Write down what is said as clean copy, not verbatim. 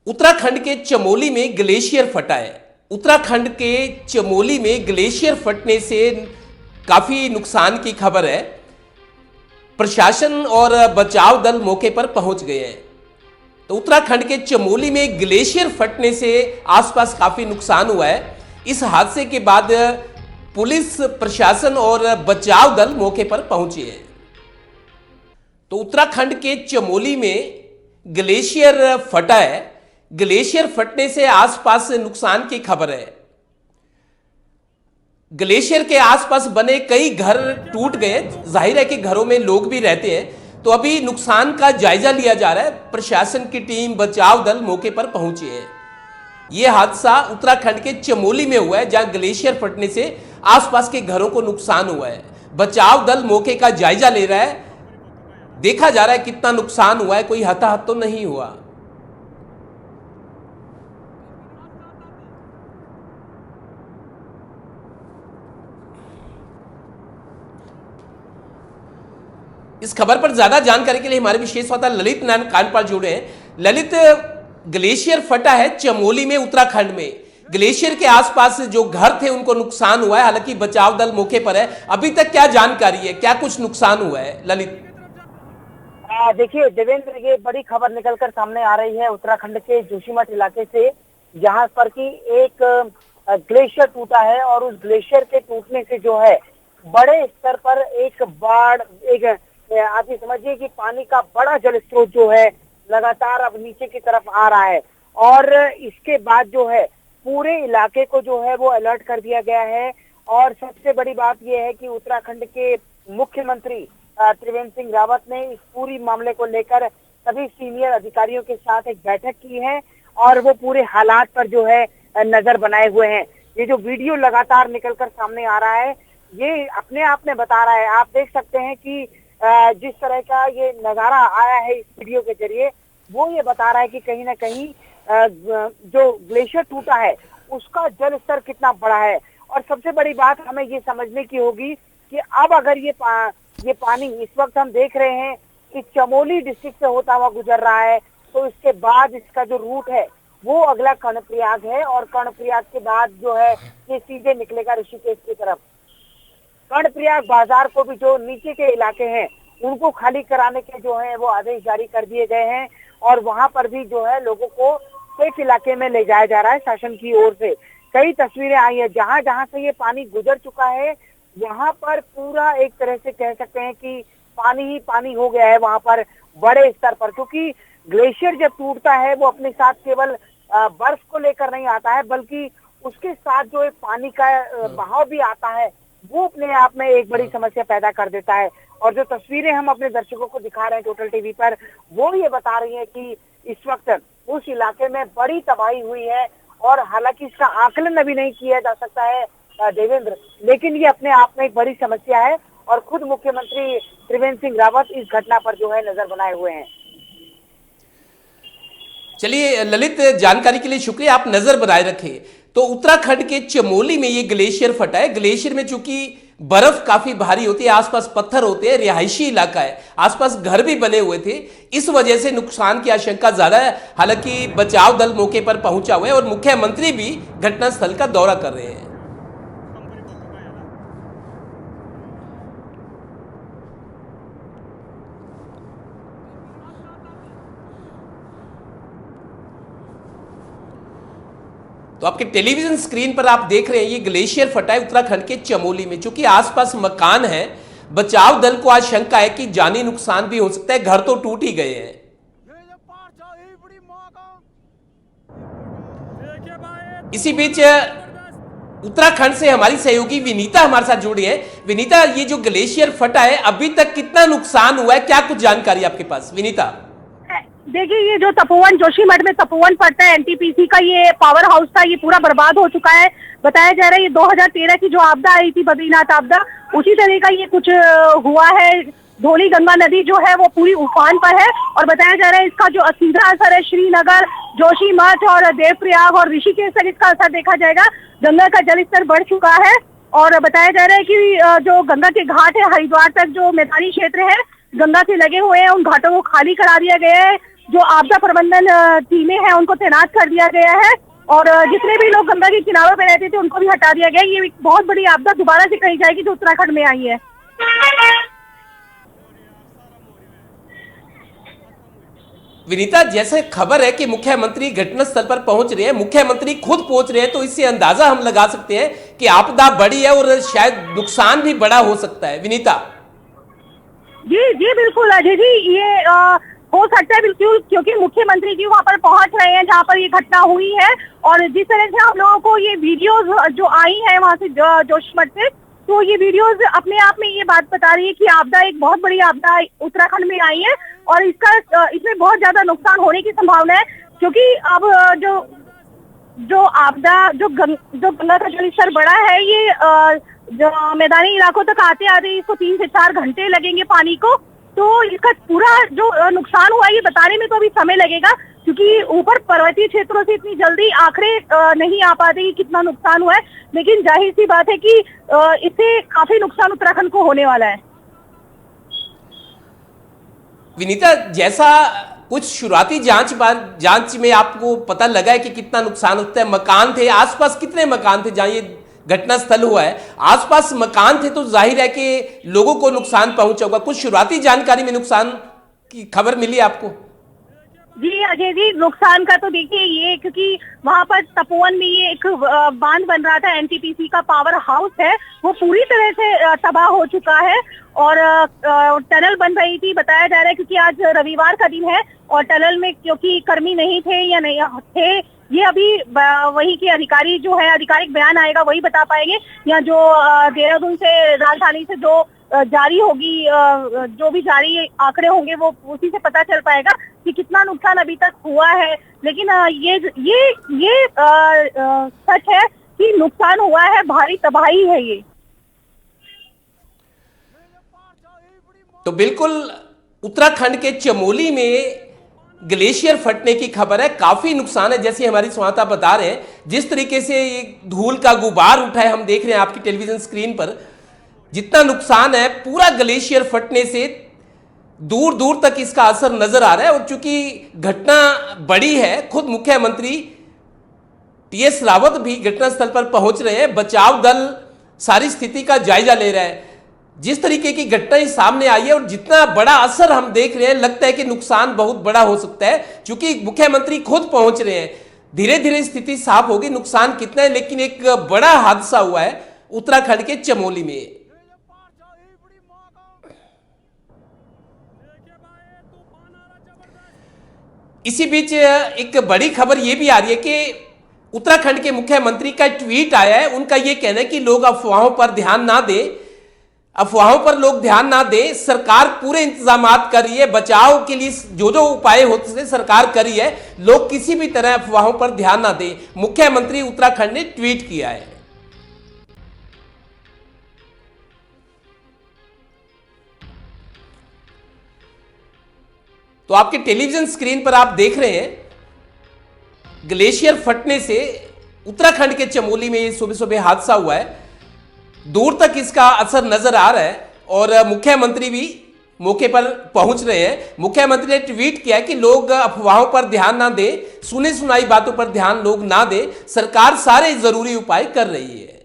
उत्तराखंड के चमोली में ग्लेशियर फटा है। उत्तराखंड के चमोली में ग्लेशियर फटने से काफी नुकसान की खबर है। प्रशासन और बचाव दल मौके पर पहुंच गए हैं। तो उत्तराखंड के चमोली में ग्लेशियर फटने से आसपास काफी नुकसान हुआ है। इस हादसे के बाद पुलिस प्रशासन और बचाव दल मौके पर पहुंचे हैं। तो उत्तराखंड के चमोली में ग्लेशियर फटा है। ग्लेशियर फटने से आसपास नुकसान की खबर है। ग्लेशियर के आसपास बने कई घर टूट गए। जाहिर है कि घरों में लोग भी रहते हैं। तो अभी नुकसान का जायजा लिया जा रहा है। प्रशासन की टीम, बचाव दल मौके पर पहुंचे हैं। यह हादसा उत्तराखंड के चमोली में हुआ है, जहां ग्लेशियर फटने से आसपास के घरों को नुकसान हुआ है। बचाव दल मौके का जायजा ले रहा है। देखा जा रहा है कितना नुकसान हुआ है। कोई हताहत तो नहीं हुआ। इस खबर पर ज्यादा जानकारी के लिए हमारे विशेष श्रोता ललित नारायण कांडपाल जुड़े हैं। ललित, ग्लेशियर फटा है चमोली में, उत्तराखंड में। ग्लेशियर के आसपास जो घर थे उनको नुकसान हुआ है। हालांकि बचाव दल मौके पर है। अभी तक क्या जानकारी है, क्या कुछ नुकसान हुआ है ललित? देखिए देवेंद्र, ये बड़ी खबर निकलकर सामने आ रही है उत्तराखंड के जोशीमठ इलाके से, जहां पर की एक ग्लेशियर टूटा है और उस ग्लेशियर के टूटने से जो है बड़े स्तर पर एक बाढ़, आप ये समझिए कि पानी का बड़ा जल स्रोत जो है लगातार अब नीचे की तरफ आ रहा है। और इसके बाद जो है पूरे इलाके को जो है वो अलर्ट कर दिया गया है। और सबसे बड़ी बात यह है कि उत्तराखंड के मुख्यमंत्री त्रिवेंद्र सिंह रावत ने इस पूरी मामले को लेकर सभी सीनियर अधिकारियों के साथ एक बैठक की है और वो पूरे हालात पर जो है नजर बनाए हुए हैं। ये जो वीडियो लगातार निकलकर सामने आ रहा है, ये अपने आप में बता रहा है। आप देख सकते हैं कि जिस तरह का ये नजारा आया है इस वीडियो के जरिए, वो ये बता रहा है कि कहीं ना कहीं जो ग्लेशियर टूटा है उसका जल स्तर कितना बड़ा है। और सबसे बड़ी बात हमें ये समझने की होगी कि अब अगर ये पानी इस वक्त हम देख रहे हैं कि चमोली डिस्ट्रिक्ट से होता हुआ गुजर रहा है, तो इसके बाद इसका जो रूट है वो अगला कर्णप्रयाग है और कर्णप्रयाग के बाद जो है ये सीधे निकलेगा ऋषिकेश की तरफ। कर्णप्रयाग बाजार को भी जो नीचे के इलाके हैं उनको खाली कराने के जो है वो आदेश जारी कर दिए गए हैं और वहां पर भी जो है लोगों को सेफ इलाके में ले जाया जा रहा है शासन की ओर से। कई तस्वीरें आई है जहां जहां से ये पानी गुजर चुका है, वहां पर पूरा एक तरह से कह सकते हैं कि पानी ही पानी हो गया है वहां पर बड़े स्तर पर। क्योंकि ग्लेशियर जब टूटता है वो अपने साथ केवल बर्फ को लेकर नहीं आता है, बल्कि उसके साथ जो एक पानी का बहाव भी आता है, वो अपने आप में एक बड़ी समस्या पैदा कर देता है। और जो तस्वीरें हम अपने दर्शकों को दिखा रहे हैं टोटल टीवी पर, वो ये बता रही है कि इस वक्त उस इलाके में बड़ी तबाही हुई है। और हालांकि इसका आकलन अभी नहीं किया जा सकता है देवेंद्र, लेकिन ये अपने आप में एक बड़ी समस्या है और खुद मुख्यमंत्री त्रिवेंद्र सिंह रावत इस घटना पर जो है नजर बनाए हुए हैं। चलिए ललित, जानकारी के लिए शुक्रिया। आप नजर बनाए रखें। तो उत्तराखंड के चमोली में ये ग्लेशियर फटा है। ग्लेशियर में चूंकि बर्फ काफी भारी होती है, आसपास पत्थर होते हैं, रिहायशी इलाका है, आसपास घर भी बने हुए थे, इस वजह से नुकसान की आशंका ज्यादा है। हालांकि बचाव दल मौके पर पहुंचा हुआ है और मुख्यमंत्री भी घटनास्थल का दौरा कर रहे हैं। तो आपके टेलीविजन स्क्रीन पर आप देख रहे हैं ये ग्लेशियर फटा है उत्तराखंड के चमोली में। चूंकि आसपास मकान है, बचाव दल को आशंका है कि जानी नुकसान भी हो सकता है। घर तो टूट ही गए हैं। इसी बीच उत्तराखंड से हमारी सहयोगी विनीता हमारे साथ जुड़ी है। विनीता, ये जो ग्लेशियर फटा है अभी तक कितना नुकसान हुआ है, क्या कुछ जानकारी आपके पास? विनीता, देखिए, ये जो तपोवन, जोशीमठ में तपोवन पड़ता है, एनटीपीसी का ये पावर हाउस था, ये पूरा बर्बाद हो चुका है। बताया जा रहा है ये 2013 की जो आपदा आई थी, बद्रीनाथ आपदा, उसी तरह का ये कुछ हुआ है। धौली गंगा नदी जो है वो पूरी उफान पर है और बताया जा रहा है इसका जो सीधा असर है श्रीनगर, जोशीमठ और देवप्रयाग और ऋषिकेश तक इसका असर देखा जाएगा। गंगा का जल स्तर बढ़ चुका है और बताया जा रहा है कि जो गंगा के घाट है, हरिद्वार तक जो मैदानी क्षेत्र है गंगा से लगे हुए हैं, उन घाटों को खाली करा दिया गया है। जो आपदा प्रबंधन टीमें हैं उनको तैनात कर दिया गया है और जितने भी लोग गंगा के किनारों पे रहते थे उनको भी हटा दिया गया। ये एक बहुत बड़ी आपदा दोबारा से कही जाएगी जो उत्तराखंड में आई है। विनीता, जैसे खबर है कि मुख्यमंत्री घटनास्थल पर पहुंच रहे हैं, मुख्यमंत्री खुद पहुंच रहे हैं, तो इससे अंदाजा हम लगा सकते हैं कि आपदा बड़ी है और शायद नुकसान भी बड़ा हो सकता है। विनीता जी जी बिल्कुल अजय जी, ये हो सकता है बिल्कुल, क्योंकि मुख्यमंत्री जी वहां पर पहुंच रहे हैं जहां पर ये घटना हुई है और जिस तरह से हम लोगों को ये वीडियोस जो आई है वहां से जोशीमठ से, तो ये वीडियोस अपने आप में ये बात बता रही है कि आपदा एक बहुत बड़ी आपदा उत्तराखंड में आई है और इसमें बहुत ज्यादा नुकसान होने की संभावना है, क्योंकि अब जो आपदा जो गंगा का जलस्तर बढ़ा है, ये जो मैदानी इलाकों तक आते आते इसको 3 से 4 घंटे लगेंगे पानी को। तो इसका पूरा जो नुकसान हुआ है ये बताने में तो अभी समय लगेगा, क्योंकि ऊपर पर्वतीय क्षेत्रों से इतनी जल्दी आंकड़े नहीं आ पाते कि कितना नुकसान हुआ है, लेकिन जाहिर सी बात है कि इससे काफी नुकसान उत्तराखंड को होने वाला है। विनीता, जैसा कुछ शुरुआती जांच में आपको पता लगा है कि कितना नुकसान होता है, मकान थे आसपास, कितने मकान थे जहां ये घटना स्थल हुआ है, आसपास मकान थे, तो जाहिर है कि लोगों को नुकसान पहुंचा होगा। कुछ शुरुआती जानकारी में नुकसान की खबर मिली आपको? जी अजय जी, नुकसान का तो देखिए ये, क्योंकि वहां पर तपोवन में ये एक बांध बन रहा था, एनटीपीसी का पावर हाउस है, वो पूरी तरह से तबाह हो चुका है और टनल बन रही थी। बताया जा रहा है क्योंकि आज रविवार का दिन है और टनल में क्योंकि कर्मी नहीं थे या नहीं थे, ये अभी वही के अधिकारी जो है, आधिकारिक बयान आएगा वही बता पाएंगे, या जो देहरादून से राजधानी से जो जारी होगी, जो भी जारी आंकड़े होंगे वो उसी से पता चल पाएगा कि कितना नुकसान अभी तक हुआ है। लेकिन ये सच है कि नुकसान हुआ है, भारी तबाही है ये। तो बिल्कुल उत्तराखंड के चमोली में ग्लेशियर फटने की खबर है, काफी नुकसान है, जैसे हमारी संवाददाता बता रहे हैं। जिस तरीके से ये धूल का गुबार उठा है, हम देख रहे हैं आपकी टेलीविजन स्क्रीन पर, जितना नुकसान है पूरा ग्लेशियर फटने से दूर दूर तक इसका असर नजर आ रहा है। और चूंकि घटना बड़ी है, खुद मुख्यमंत्री टीएस रावत भी घटनास्थल पर पहुंच रहे हैं, बचाव दल सारी स्थिति का जायजा ले रहा है। जिस तरीके की घटनाएं सामने आई है और जितना बड़ा असर हम देख रहे हैं, लगता है कि नुकसान बहुत बड़ा हो सकता है, क्योंकि मुख्यमंत्री खुद पहुंच रहे हैं। धीरे धीरे स्थिति साफ होगी, नुकसान कितना है, लेकिन एक बड़ा हादसा हुआ है उत्तराखंड के चमोली में। इसी बीच एक बड़ी खबर यह भी आ रही है कि उत्तराखंड के मुख्यमंत्री का ट्वीट आया है। उनका यह कहना है कि लोग अफवाहों पर ध्यान ना दें, अफवाहों पर लोग ध्यान ना दें, सरकार पूरे इंतजामात कर रही है, बचाव के लिए जो जो उपाय होते हैं सरकार कर रही है, लोग किसी भी तरह अफवाहों पर ध्यान ना दें, मुख्यमंत्री उत्तराखंड ने ट्वीट किया है। तो आपके टेलीविजन स्क्रीन पर आप देख रहे हैं ग्लेशियर फटने से उत्तराखंड के चमोली में ये सुबह सुबह हादसा हुआ है। दूर तक इसका असर नजर आ रहा है और मुख्यमंत्री भी मौके पर पहुंच रहे हैं। मुख्यमंत्री ने ट्वीट किया कि लोग अफवाहों पर ध्यान ना दें, सुनी सुनाई बातों पर ध्यान लोग ना दें, सरकार सारे जरूरी उपाय कर रही है।